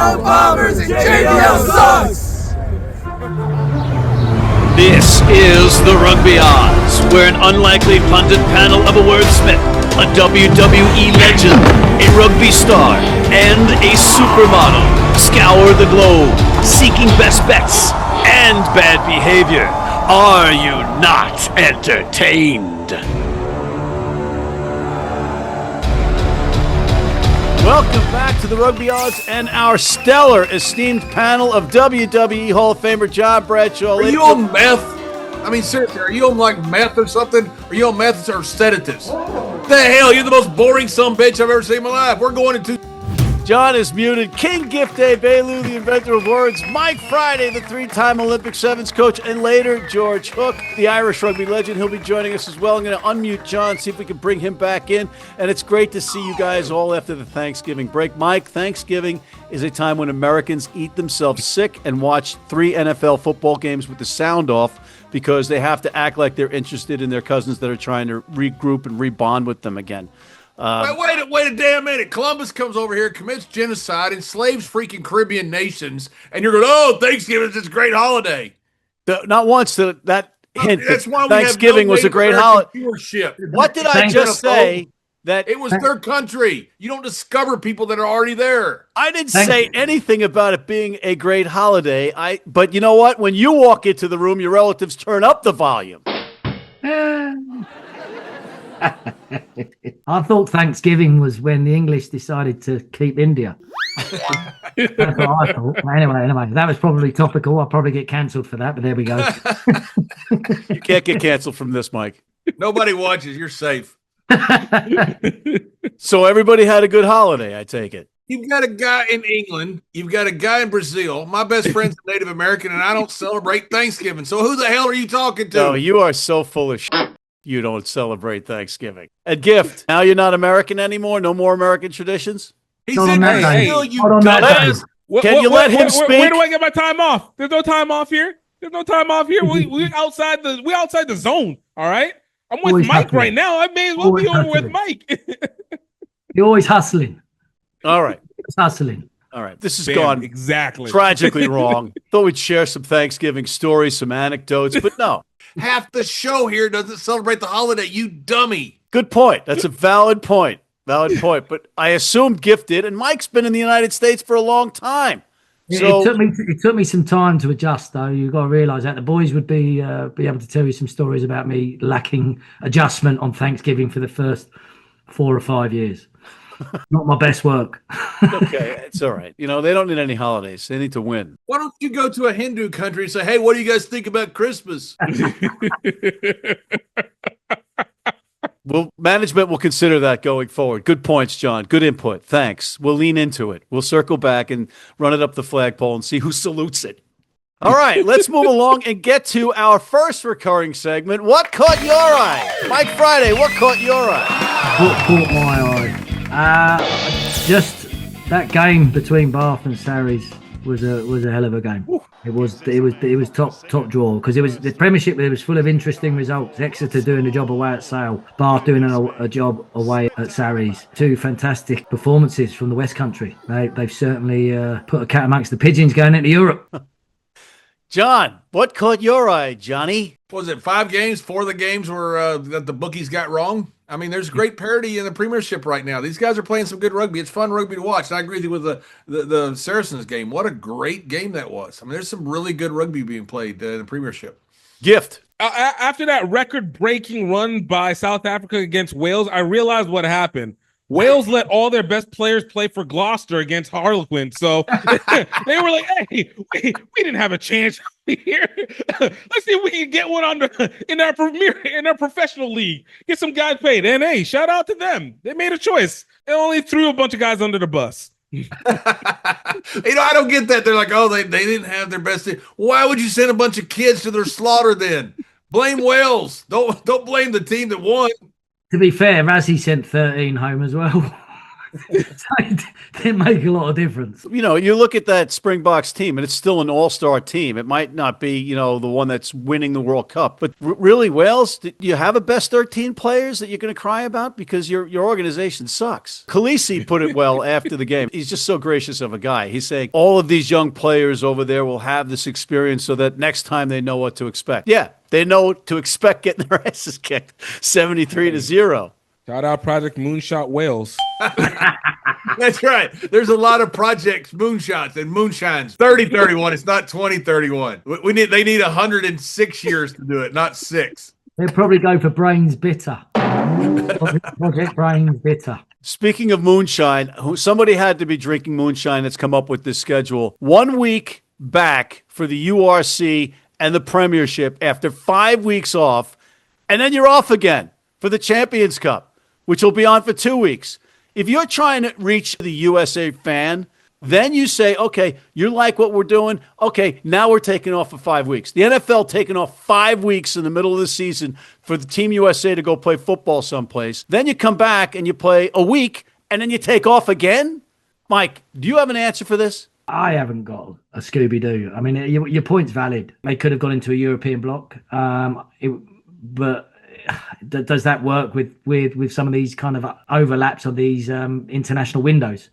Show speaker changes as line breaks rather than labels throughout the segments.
JBL Bombers and JBL sucks!
This is the Rugby Odds, where an unlikely pundit panel of a wordsmith, a WWE legend, a rugby star, and a supermodel scour the globe, seeking best bets and bad behavior. Are you not entertained? Welcome back to the Rugby Odds and our stellar, esteemed panel of WWE Hall of Famer John Bradshaw Layfield.
Are you on meth? I mean, seriously, are you on like meth or something? Are you on meth or sedatives? The hell, you're the most boring sumbitch I've ever seen in my life. We're going into...
John is muted. King Gift Egbelu, the inventor of words. Mike Friday, the three-time Olympic sevens coach. And later, George Hook, the Irish rugby legend. He'll be joining us as well. I'm going to unmute John, see if we can bring him back in. And it's great to see you guys all after the Thanksgiving break. Mike, Thanksgiving is a time when Americans eat themselves sick and watch 3 NFL football games with the sound off because they have to act like they're interested in their cousins that are trying to regroup and rebond with them again.
Wait a damn minute. Columbus comes over here, commits genocide, enslaves freaking Caribbean nations, and you're going, oh, Thanksgiving is this great holiday.
Not once that hint
That's why
Thanksgiving was a great holiday. What did I just say? That
it was their country. You don't discover people that are already there.
I didn't say anything about it being a great holiday. But you know what? When you walk into the room, your relatives turn up the volume.
I thought Thanksgiving was when the English decided to keep India. That's what I thought. Anyway, that was probably topical. I'll probably get cancelled for that, but there we go.
You can't get cancelled from this, Mike.
Nobody watches. You're safe.
So everybody had a good holiday, I take it.
You've got a guy in England. You've got a guy in Brazil. My best friend's a Native American, and I don't celebrate Thanksgiving. So who the hell are you talking to?
No, you are so full of shit. You don't celebrate Thanksgiving. And Gift, now you're not American anymore? No more American traditions?
He's in Brazil, you
dumbass. Can you let him speak?
Where do I get my time off? There's no time off here. We outside the zone. All right. I'm with
always
Mike
hustling.
right now. I may as well be on with Mike.
You're always hustling.
All right.
It's hustling.
All right. This has
Bam,
gone
exactly
tragically wrong. Thought we'd share some Thanksgiving stories, some anecdotes, but no.
Half the show here doesn't celebrate the holiday, you dummy.
Good point. That's a valid point. But I assume Gift did, and Mike's been in the United States for a long time. So
It took me some time to adjust, though. You've got to realise that the boys would be able to tell you some stories about me lacking adjustment on Thanksgiving for the first 4 or 5 years. Not my best work.
okay, it's all right. You know, they don't need any holidays. They need to win.
Why don't you go to a Hindu country and say, hey, what do you guys think about Christmas?
Well, management will consider that going forward. Good points, John. Good input. Thanks. We'll lean into it. We'll circle back and run it up the flagpole and see who salutes it. All right, let's move along and get to our first recurring segment. What caught your eye? Mike Friday, what caught your eye?
What caught my eye? Just that game between Bath and Sarries was a hell of a game. It was top draw because it was the Premiership. It was full of interesting results. Exeter doing a job away at Sale, Bath doing a job away at Sarries. 2 fantastic performances from the West Country. They've certainly put a cat amongst the pigeons going into Europe.
John, what caught your eye, Johnny?
Was it 5 games? 4 of the games were that the bookies got wrong? I mean, there's great parity in the Premiership right now. These guys are playing some good rugby. It's fun rugby to watch. And I agree with you with the Saracens game. What a great game that was. I mean, there's some really good rugby being played in the Premiership.
Gift.
After that record-breaking run by South Africa against Wales, I realized what happened. Wales let all their best players play for Gloucester against Harlequin. So they were like, hey, we didn't have a chance here. Let's see if we can get one in our professional league. Get some guys paid. And hey, shout out to them. They made a choice. They only threw a bunch of guys under the bus.
I don't get that. They're like, oh, they didn't have their best team. Why would you send a bunch of kids to their slaughter then? Blame Wales. Don't blame the team that won.
To be fair, Razzie sent 13 home as well. it didn't make a lot of difference.
You know, you look at that Springboks team, and it's still an all-star team. It might not be, you know, the one that's winning the World Cup, but really, Wales, do you have a best 13 players that you're going to cry about? Because your organization sucks. Khaleesi put it well after the game. He's just so gracious of a guy. He's saying all of these young players over there will have this experience so that next time they know what to expect. Yeah, they know what to expect getting their asses kicked 73-0.
Shout out Project Moonshot Wales.
That's right. There's a lot of projects, moonshots and moonshines. 30-31. It's not 20-31. They need 106 years to do it, not 6.
They'll probably go for Brains Bitter. Project Brains Bitter.
Speaking of moonshine, somebody had to be drinking moonshine that's come up with this schedule. 1 week back for the URC and the Premiership after 5 weeks off, and then you're off again for the Champions Cup, which will be on for 2 weeks. If you're trying to reach the USA fan, then you say, okay, you like what we're doing. Okay, now we're taking off for 5 weeks. The NFL taking off 5 weeks in the middle of the season for the Team USA to go play football someplace. Then you come back and you play a week, and then you take off again? Mike, do you have an answer for this?
I haven't got a Scooby-Doo. I mean, your point's valid. They could have gone into a European bloc, but does that work with some of these kind of overlaps of these international windows?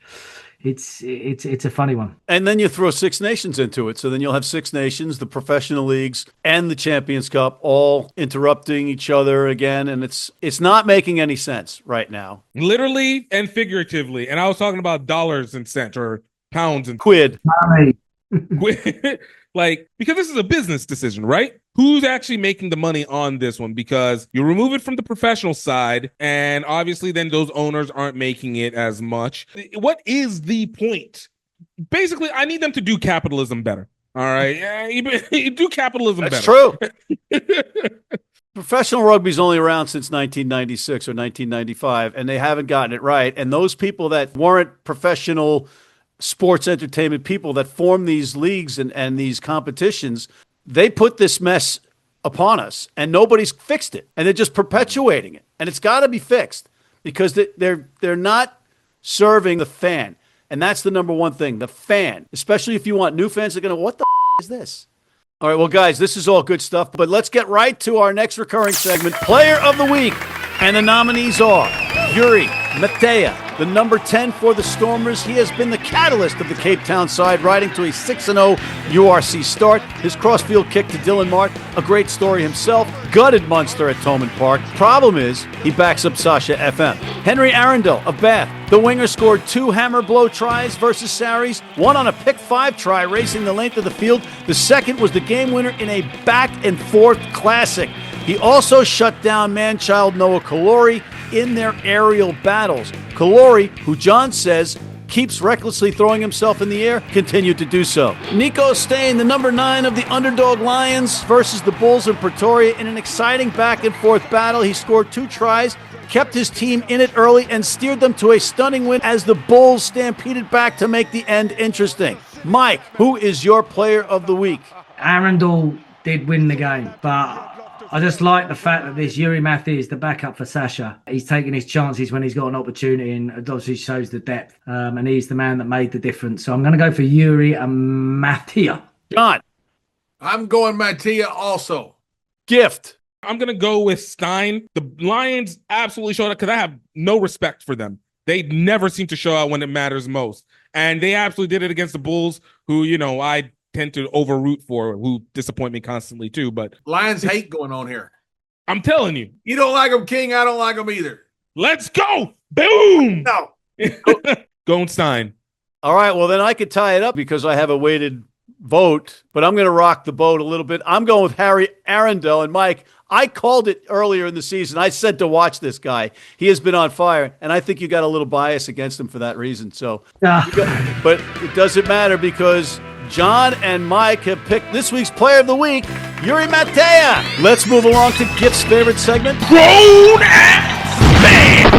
It's a funny one.
And then you throw Six Nations into it. So then you'll have Six Nations, the professional leagues, and the Champions Cup all interrupting each other again. And it's not making any sense right now.
Literally and figuratively. And I was talking about dollars and cents or pounds and
quid.
Like, because this is a business decision, right? Who's actually making the money on this one? Because you remove it from the professional side, and obviously then those owners aren't making it as much. What is the point? Basically, I need them to do capitalism better. All right? Yeah, you do capitalism
That's
better.
That's true. Professional rugby's only around since 1996 or 1995, and they haven't gotten it right. And those people that weren't professional sports entertainment people that form these leagues and these competitions, they put this mess upon us, and nobody's fixed it, and they're just perpetuating it. And it's got to be fixed because they're not serving the fan, and that's the number one thing. The fan, especially if you want new fans, they're going to, what the is this? All right, well, guys, this is all good stuff, but let's get right to our next recurring segment, Player of the Week. And the nominees are Yuri Matea, the number 10 for the Stormers. He has been the catalyst of the Cape Town side, riding to a 6-0 URC start. His crossfield kick to Dylan Mart, a great story himself. Gutted Munster at Toman Park. Problem is, he backs up Sasha FM. Henry Arundel of Bath. The winger scored 2 hammer blow tries versus Sarries, one on a pick 5 try, racing the length of the field. The second was the game winner in a back and forth classic. He also shut down man-child Noah Kalori in their aerial battles. Kalori, who John says keeps recklessly throwing himself in the air, continued to do so. Nico Stain, the number 9 of the underdog Lions versus the Bulls in Pretoria in an exciting back-and-forth battle. He scored 2 tries, kept his team in it early, and steered them to a stunning win as the Bulls stampeded back to make the end interesting. Mike, who is your player of the week?
Arundel did win the game, but I just like the fact that this Yuri Matthew is the backup for Sasha. He's taking his chances when he's got an opportunity, and it obviously shows the depth. And he's the man that made the difference. So I'm going to go for Yuri and Matthew.
John.
I'm going Mattia also.
Gift.
I'm going to go with Stein. The Lions absolutely showed up because I have no respect for them. They never seem to show out when it matters most. And they absolutely did it against the Bulls, who, you know, I tend to overroot for, who disappoint me constantly too. But
Lions hate going on here.
I'm telling you.
You don't like them, King. I don't like them either.
Let's go. Boom.
No.
Going Stein.
All right, well, then I could tie it up because I have a weighted vote, but I'm going to rock the boat a little bit. I'm going with Harry Arundel. And Mike, I called it earlier in the season. I said to watch this guy. He has been on fire, and I think you got a little bias against him for that reason. So, but it doesn't matter because John and Mike have picked this week's Player of the Week, Yuri Matea. Let's move along to Gift's favorite segment, Grown Ass Man.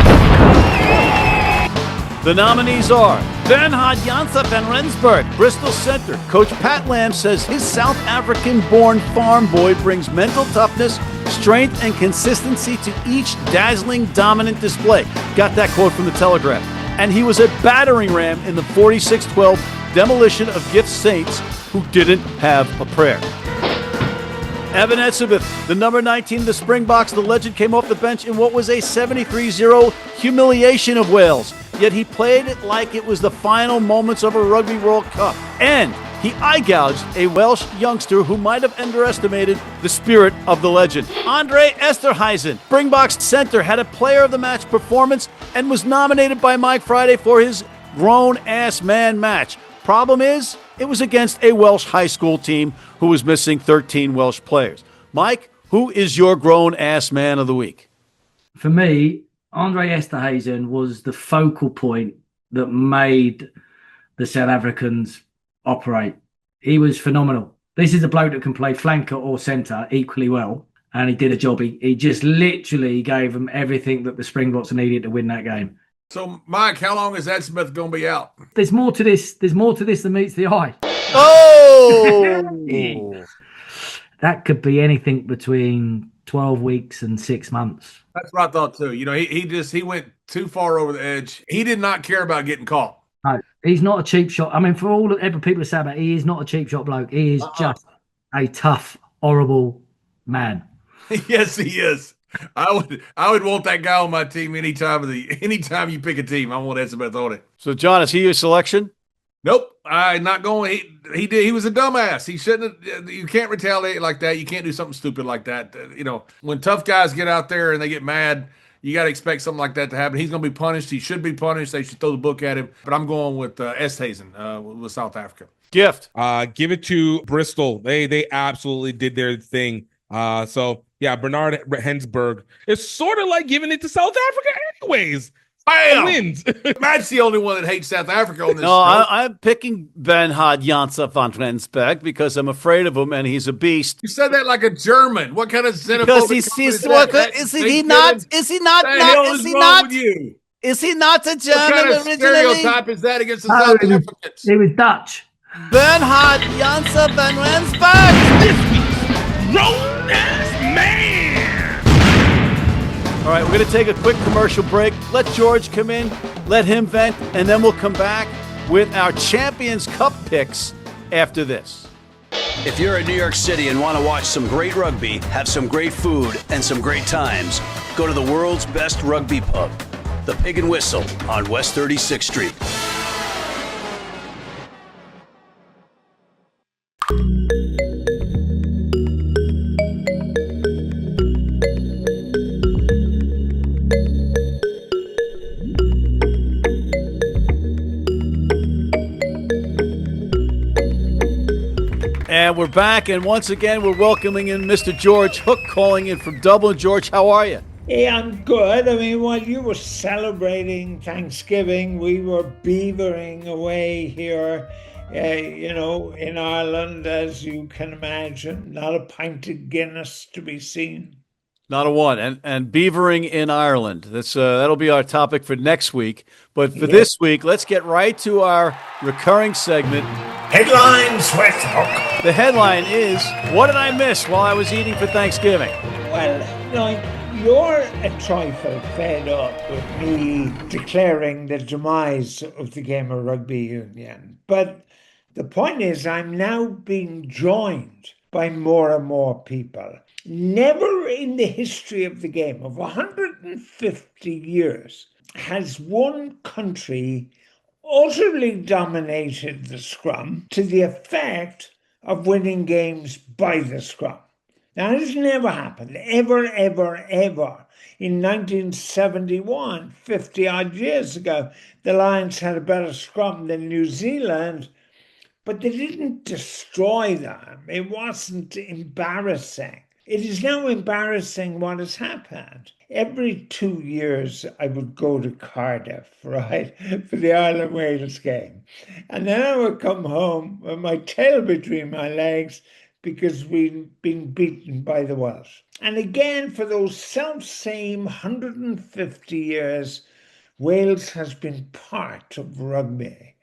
The nominees are Bernhard Janssen van Rensburg, Bristol Center. Coach Pat Lamb says his South African-born farm boy brings mental toughness, strength, and consistency to each dazzling, dominant display. Got that quote from the Telegraph. and he was a battering ram in the 46-12 demolition of Gift Saints, who didn't have a prayer. Evan Etzebeth, the number 19 of the Springboks, the legend, came off the bench in what was a 73-0 humiliation of Wales. Yet he played it like it was the final moments of a Rugby World Cup. And he eye-gouged a Welsh youngster who might have underestimated the spirit of the legend. Andre Esterhuizen, Springboks center, had a player of the match performance and was nominated by Mike Friday for his grown-ass man match. Problem is, it was against a Welsh high school team who was missing 13 Welsh players. Mike, who is your grown-ass man of the week?
For me, Andre Esterhuizen was the focal point that made the South Africans operate. He was phenomenal. This is a bloke that can play flanker or centre equally well, and he did a job. He just literally gave them everything that the Springboks needed to win that game.
So, Mike, how long is Etzebeth going to be out?
There's more to this. There's more to this than meets the eye.
Oh!
That could be anything between 12 weeks and 6 months.
That's what I thought too. You know, he went too far over the edge. He did not care about getting caught.
No, he's not a cheap shot. I mean, for all the people say about it, he is not a cheap shot bloke. He is just a tough, horrible man.
Yes, he is. I would want that guy on my team anytime you pick a team. I want Etzebeth on it.
So, John, is he your selection?
Nope, I'm not going. He was a dumbass. He shouldn't have. You can't retaliate like that. You can't do something stupid like that. You know, when tough guys get out there and they get mad, you got to expect something like that to happen. He's going to be punished. He should be punished. They should throw the book at him. But I'm going with Easthuizen with South Africa.
Gift.
Give it to Bristol. They absolutely did their thing. So yeah, Bernard Hensberg. It's sort of like giving it to South Africa anyways.
Bam!
Wins.
Matt's the only one that hates South Africa on this.
No, I'm picking Bernhard Janssen van Rensberg because I'm afraid of him and he's a beast.
You said that like a German. What kind of xenophobic?
Because is he not a German
What kind of
originally?
stereotype is that against the South Africans?
He was Dutch.
Bernhard Janssen van Rensberg.
Grown-ass man.
All right, we're going to take a quick commercial break. Let George come in, let him vent, and then we'll come back with our Champions Cup picks after this.
If you're in New York City and want to watch some great rugby, have some great food, and some great times, go to the world's best rugby pub, the Pig and Whistle on West 36th Street.
And we're back, and once again, we're welcoming in Mr. George Hook, calling in from Dublin. George, how are you?
Hey, I'm good. I mean, while you were celebrating Thanksgiving, we were beavering away here, in Ireland, as you can imagine. Not a pint of Guinness to be seen.
Not a one. And beavering in Ireland. That'll be our topic for next week. But for this week, let's get right to our recurring segment.
Headlines with Hook.
The headline is, what did I miss while I was eating for Thanksgiving?
Well, you're a trifle fed up with me declaring the demise of the game of rugby union. But the point is, I'm now being joined by more and more people. Never in the history of the game of 150 years has one country utterly dominated the scrum to the effect of winning games by the scrum. Now, this never happened, ever. In 1971, 50-odd years ago, the Lions had a better scrum than New Zealand, but they didn't destroy them. It wasn't embarrassing. It is now embarrassing what has happened. Every 2 years, I would go to Cardiff, right, for the Ireland-Wales game. And then I would come home with my tail between my legs because we'd been beaten by the Welsh. And again, for those self-same 150 years, Wales has been part of rugby.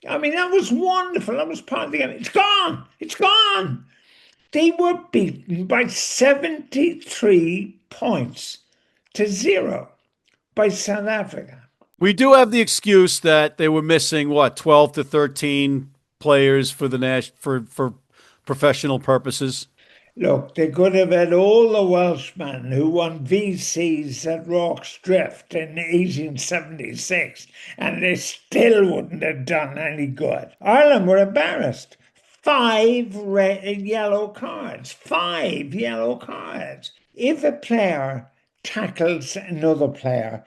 I mean, that was wonderful. That was part of the game. It's gone. It's gone. They were beaten by 73 points to 0 by South Africa.
We do have the excuse that they were missing, 12 to 13 players for the for professional purposes.
Look, they could have had all the Welshmen who won VCs at Rorke's Drift in 1876, and they still wouldn't have done any good. Ireland were embarrassed. 5 yellow cards. 5 yellow cards. If a player tackles another player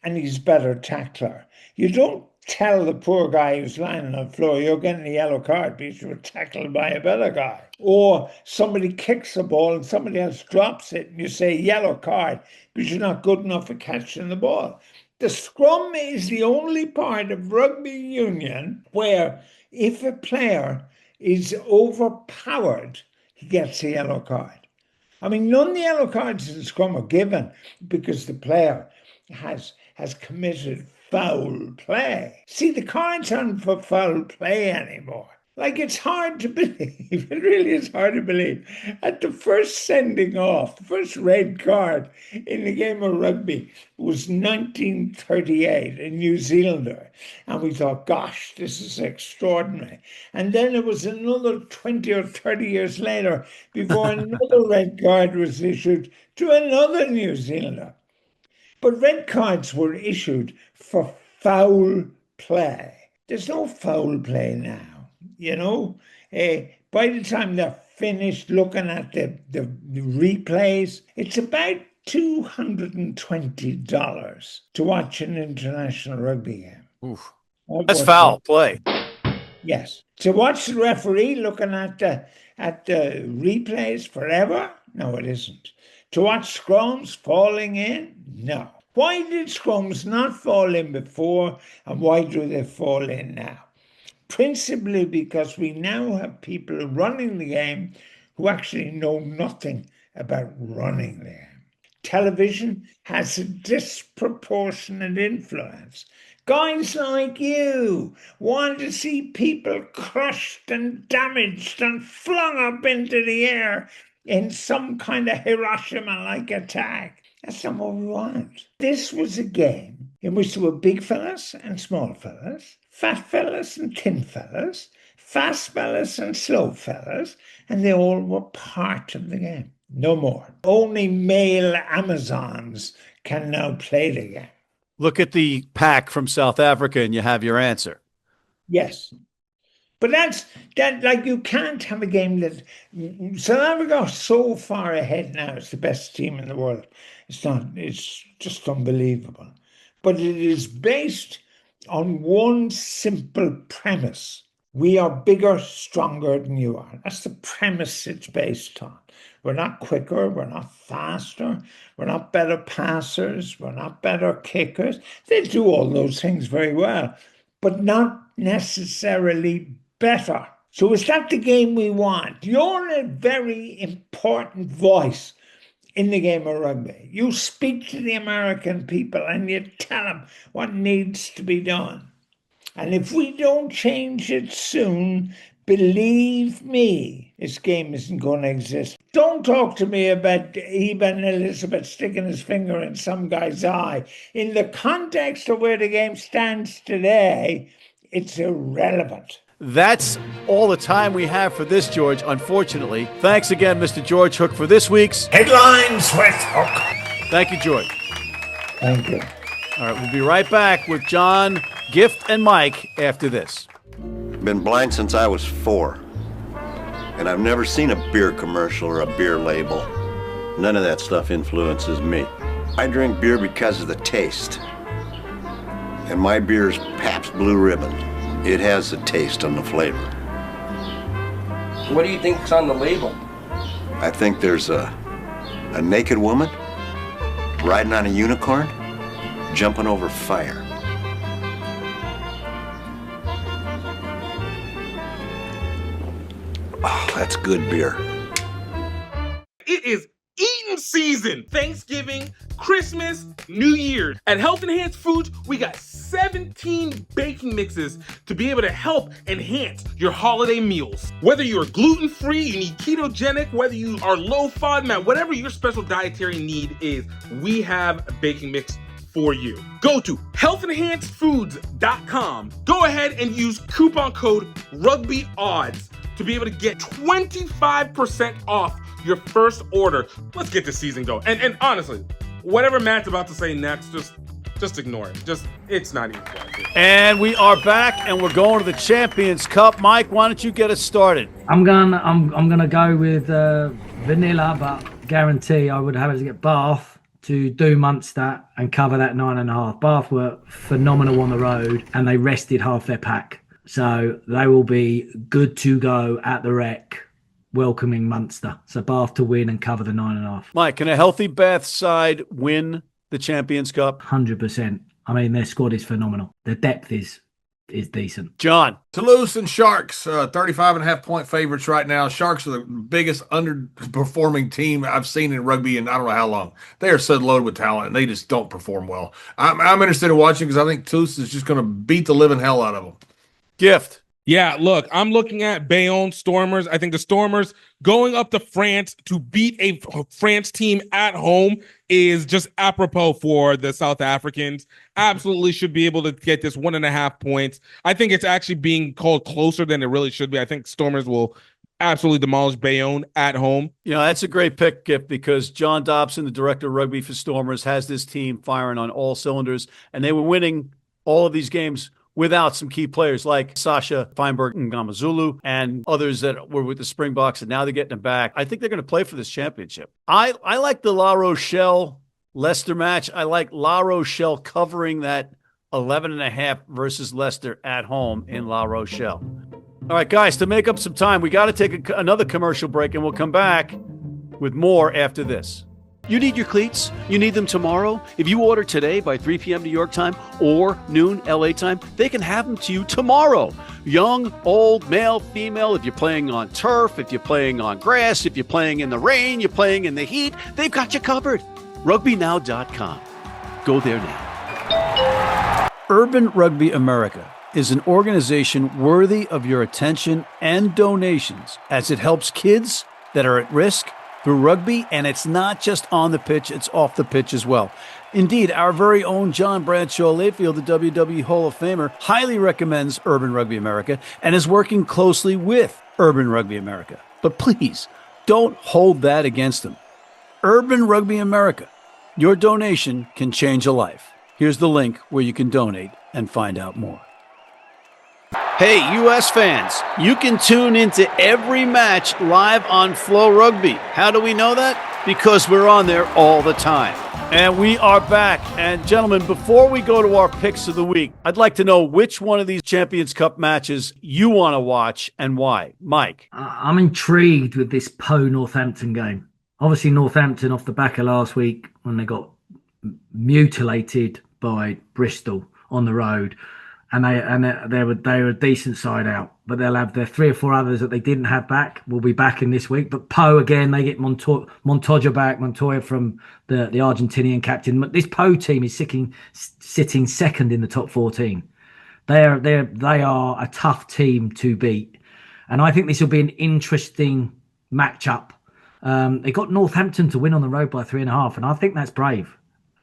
and he's a better tackler, you don't tell the poor guy who's lying on the floor, you're getting a yellow card because you were tackled by a better guy. Or somebody kicks the ball and somebody else drops it and you say yellow card because you're not good enough at catching the ball. The scrum is the only part of rugby union where if a player is overpowered, he gets a yellow card. I mean, none of the yellow cards in the scrum are given because the player has committed foul play. See, the cards aren't for foul play anymore. Like, it's hard to believe. It really is hard to believe. At the first sending off, the first red card in the game of rugby was 1938, a New Zealander. And we thought, gosh, this is extraordinary. And then it was another 20 or 30 years later before another red card was issued to another New Zealander. But red cards were issued for foul play. There's no foul play now, you know. By the time they're finished looking at the replays, it's about $220 to watch an international rugby game.
Oof. That's foul play.
Yes. To watch the referee looking at the replays forever? No, it isn't. To watch scrums falling in? No. Why did scrums not fall in before, and why do they fall in now? Principally because we now have people running the game who actually know nothing about running the game. Television has a disproportionate influence. Guys like you want to see people crushed and damaged and flung up into the air in some kind of Hiroshima-like attack. That's not what we want. This was a game in which there were big fellas and small fellas, fat fellas and thin fellas, fast fellas and slow fellas, and they all were part of the game. No more. Only male Amazons can now play the game.
Look at the pack from South Africa and you have your answer.
Yes. But like, you can't have a game that South Africa are so far ahead now. It's the best team in the world. It's just unbelievable. But it is based on one simple premise. We are bigger, stronger than you are. That's the premise it's based on. We're not quicker, we're not faster, we're not better passers, we're not better kickers. They do all those things very well, but not necessarily better. So is that the game we want? You're a very important voice in the game of rugby. You speak to the American people and you tell them what needs to be done. And if we don't change it soon, believe me, this game isn't going to exist. Don't talk to me about Eben Elizabeth sticking his finger in some guy's eye. In the context of where the game stands today, it's irrelevant.
That's all the time we have for this, George, unfortunately. Thanks again, Mr. George Hook, for this week's
Headlines with Hook.
Thank you, George.
Thank you.
All right, we'll be right back with John, Gift, and Mike after this.
Been blind since I was 4. And I've never seen a beer commercial or a beer label. None of that stuff influences me. I drink beer because of the taste. And my beer's Pabst Blue Ribbon. It has the taste and the flavor.
What do you think's on the label?
I think there's a naked woman riding on a unicorn, jumping over fire. Oh, that's good beer.
It is eating season. Thanksgiving, Christmas, New Year's. At Health Enhanced Foods, we got 17 baking mixes to be able to help enhance your holiday meals. Whether you're gluten-free, you need ketogenic, whether you are low FODMAP, whatever your special dietary need is, we have a baking mix for you. Go to healthenhancedfoods.com. Go ahead and use coupon code Rugby Odds to be able to get 25% off your first order. Let's get the season going. And honestly, whatever Matt's about to say next, just ignore it. It's not even worth it.
And we are back, and we're going to the Champions Cup. Mike, why don't you get us started?
I'm gonna go with vanilla, but guarantee I would have to get Bath to do Munster and cover that 9.5. Bath were phenomenal on the road, and they rested half their pack. So they will be good to go at the Rec, welcoming Munster. So Bath to win and cover the 9.5.
Mike, can a healthy Bath side win the Champions Cup?
100%. I mean, their squad is phenomenal. The depth is decent.
John.
Toulouse and Sharks, 35.5-point favorites right now. Sharks are the biggest underperforming team I've seen in rugby in I don't know how long. They are so loaded with talent, and they just don't perform well. I'm interested in watching because I think Toulouse is just going to beat the living hell out of them.
Gift.
Yeah, look, I'm looking at Bayonne Stormers. I think the Stormers going up to France to beat a France team at home is just apropos for the South Africans. Absolutely should be able to get this 1.5 points. I think it's actually being called closer than it really should be. I think Stormers will absolutely demolish Bayonne at home.
You know, that's a great pick, Gift, because John Dobson, the director of rugby for Stormers, has this team firing on all cylinders, and they were winning all of these games without some key players like Sasha Feinberg and Ngamazulu and others that were with the Springboks, and now they're getting them back. I think they're going to play for this championship. I like the La Rochelle Leicester match. I like La Rochelle covering that 11.5 versus Leicester at home in La Rochelle. All right, guys, to make up some time, we got to take another commercial break, and we'll come back with more after this.
You need your cleats? You need them tomorrow? If you order today by 3 p.m. New York time or noon LA time, they can have them to you tomorrow. Young, old, male, female, if you're playing on turf, if you're playing on grass, if you're playing in the rain, you're playing in the heat, they've got you covered. RugbyNow.com. Go there now.
Urban Rugby America is an organization worthy of your attention and donations as it helps kids that are at risk through rugby, and it's not just on the pitch, it's off the pitch as well. Indeed, our very own John Bradshaw Layfield, the WWE Hall of Famer, highly recommends Urban Rugby America and is working closely with Urban Rugby America. But please, don't hold that against them. Urban Rugby America, your donation can change a life. Here's the link where you can donate and find out more. Hey, U.S. fans, you can tune into every match live on Flow Rugby. How do we know that? Because we're on there all the time. And we are back. And gentlemen, before we go to our picks of the week, I'd like to know which one of these Champions Cup matches you want to watch and why. Mike.
I'm intrigued with this Northampton game. Obviously, Northampton off the back of last week when they got mutilated by Bristol on the road. And they were a decent side out, but they'll have their 3 or 4 others that they didn't have back. Will be back in this week. But Po again, they get Montoya back. Montoya from the Argentinian captain. This Po team is sitting second in the top 14. They are a tough team to beat, and I think this will be an interesting matchup. They got Northampton to win on the road by 3.5, and I think that's brave.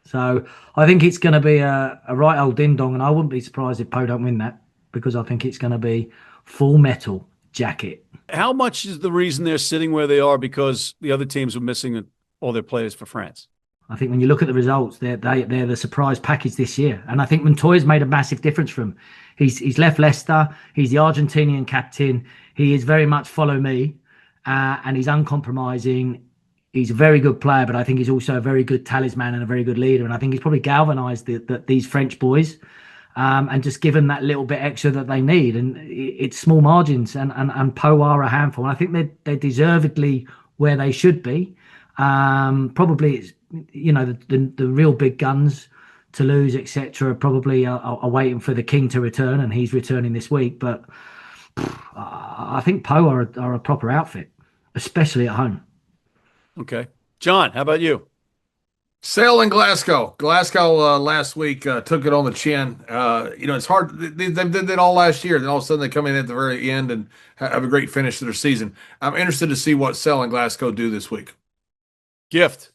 So I think it's going to be a right old ding-dong, and I wouldn't be surprised if Po don't win that, because I think it's going to be full metal jacket.
How much is the reason they're sitting where they are because the other teams are missing all their players for France?
I think when you look at the results, they're the surprise package this year. And I think Montoya's made a massive difference for him. He's left Leicester. He's the Argentinian captain. He is very much follow me, and he's uncompromising. He's a very good player, but I think he's also a very good talisman and a very good leader. And I think he's probably galvanised these French boys and just given that little bit extra that they need. And it's small margins, and Po are a handful. And I think they're deservedly where they should be. Probably, it's, the real big guns, Toulouse, etc., probably are waiting for the king to return, and he's returning this week. But I think Po are a proper outfit, especially at home.
Okay. John, how about you?
Sale in Glasgow. Glasgow last week took it on the chin. It's hard. They did that all last year. Then all of a sudden they come in at the very end and have a great finish to their season. I'm interested to see what Sale in Glasgow do this week.
Gift.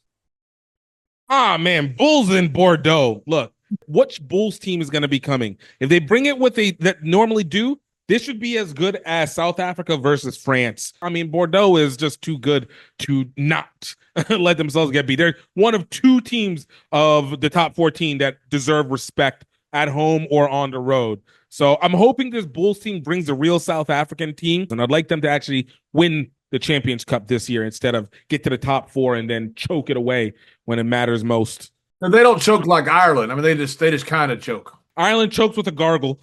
Ah, man, Bulls in Bordeaux. Look, which Bulls team is going to be coming? If they bring it what they that normally do, this should be as good as South Africa versus France. I mean, Bordeaux is just too good to not let themselves get beat. They're one of two teams of the top 14 that deserve respect at home or on the road. So I'm hoping this Bulls team brings a real South African team, and I'd like them to actually win the Champions Cup this year instead of get to the top 4 and then choke it away when it matters most.
And they don't choke like Ireland. I mean, they just kind of choke.
Ireland chokes with a gargle.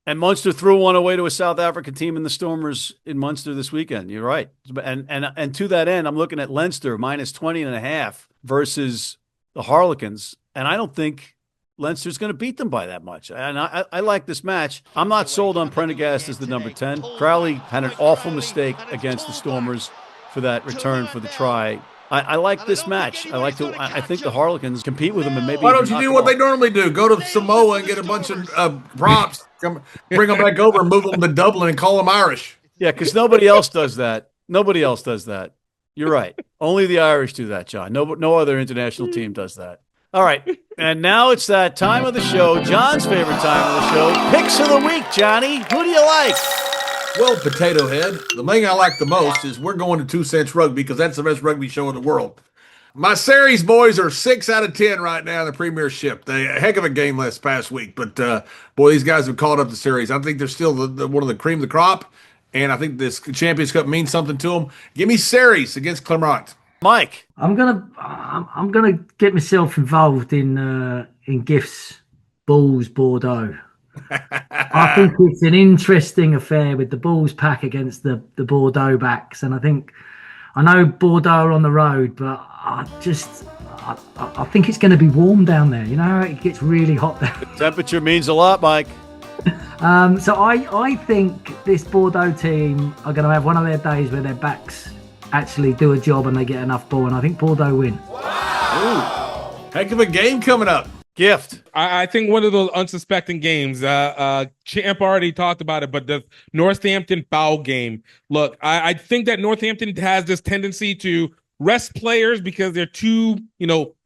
And Munster threw one away to a South African team in the Stormers in Munster this weekend. You're right. And to that end, I'm looking at Leinster minus 20.5 versus the Harlequins. And I don't think Leinster's going to beat them by that much. And I like this match. I'm not sold on Prendergast as the number 10. Crowley had an awful mistake against the Stormers for that return for the try. I like this match. I think the Harlequins compete with them and maybe.
Why don't you do what they normally do? Go to Samoa and get a bunch of props, bring them back over, and move them to Dublin and call them Irish.
Yeah, because nobody else does that. Nobody else does that. You're right. Only the Irish do that, John. No other international team does that. All right, and now it's that time of the show, John's favorite time of the show, Picks of the Week, Johnny. Who do you like?
Well, Potato Head, the thing I like the most is we're going to 2 Cents Rugby because that's the best rugby show in the world. My series boys are 6 out of 10 right now in the Premiership. They a heck of a game last past week, but boy, these guys have caught up the series. I think they're still one of the cream of the crop, and I think this Champions Cup means something to them. Give me series against Clermont.
Mike,
I'm gonna get myself involved in Gifts Bulls Bordeaux. I think it's an interesting affair with the Bulls pack against the Bordeaux backs, and I know Bordeaux are on the road, but I think it's going to be warm down there. You know, it gets really hot there.
The temperature means a lot, Mike.
So I think this Bordeaux team are going to have one of their days where their backs actually do a job and they get enough ball, and I think Bordeaux win.
Wow. Ooh, heck of a game coming up.
Gift.
I think one of those unsuspecting games. Champ already talked about it, but the Northampton foul game. Look, I think that Northampton has this tendency to rest players because they're too,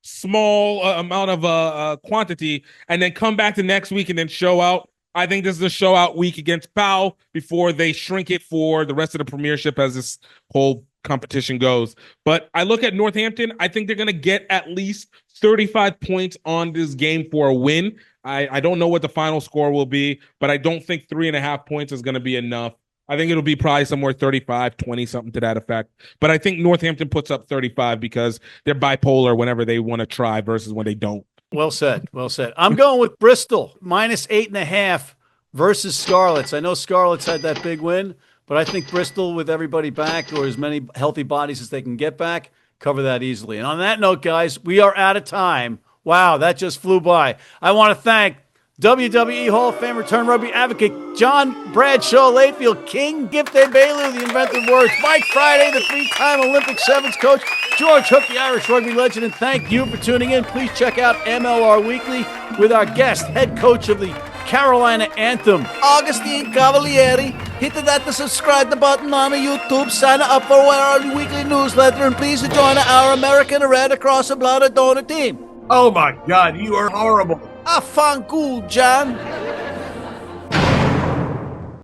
small amount of quantity, and then come back the next week and then show out. I think this is a show out week against Pau before they shrink it for the rest of the Premiership as this whole competition goes. But I look at Northampton. I think they're going to get at least 35 points on this game for a win. I don't know what the final score will be, but I don't think 3.5 points is going to be enough. I think it'll be probably somewhere 35, 20, something to that effect. But I think Northampton puts up 35 because they're bipolar whenever they want to try versus when they don't.
Well said. Well said. I'm going with Bristol, minus 8.5 versus Scarlets. I know Scarlets had that big win, but I think Bristol, with everybody back or as many healthy bodies as they can get back, cover that easily. And on that note, guys, we are out of time. Wow, that just flew by. I want to thank WWE Hall of Famer turned rugby advocate John Bradshaw Layfield, King Gift Egbelu, the inventor of words, Mike Friday, the 3-time Olympic sevens coach, George Hook, the Irish rugby legend, and thank you for tuning in. Please check out MLR Weekly with our guest, head coach of the Carolina Anthem, Augustine Cavalieri. Hit that subscribe the button on YouTube, sign up for our weekly newsletter, and please join our American Red Across the Blood donor team.
Oh my God, you are horrible.
Afancool, John.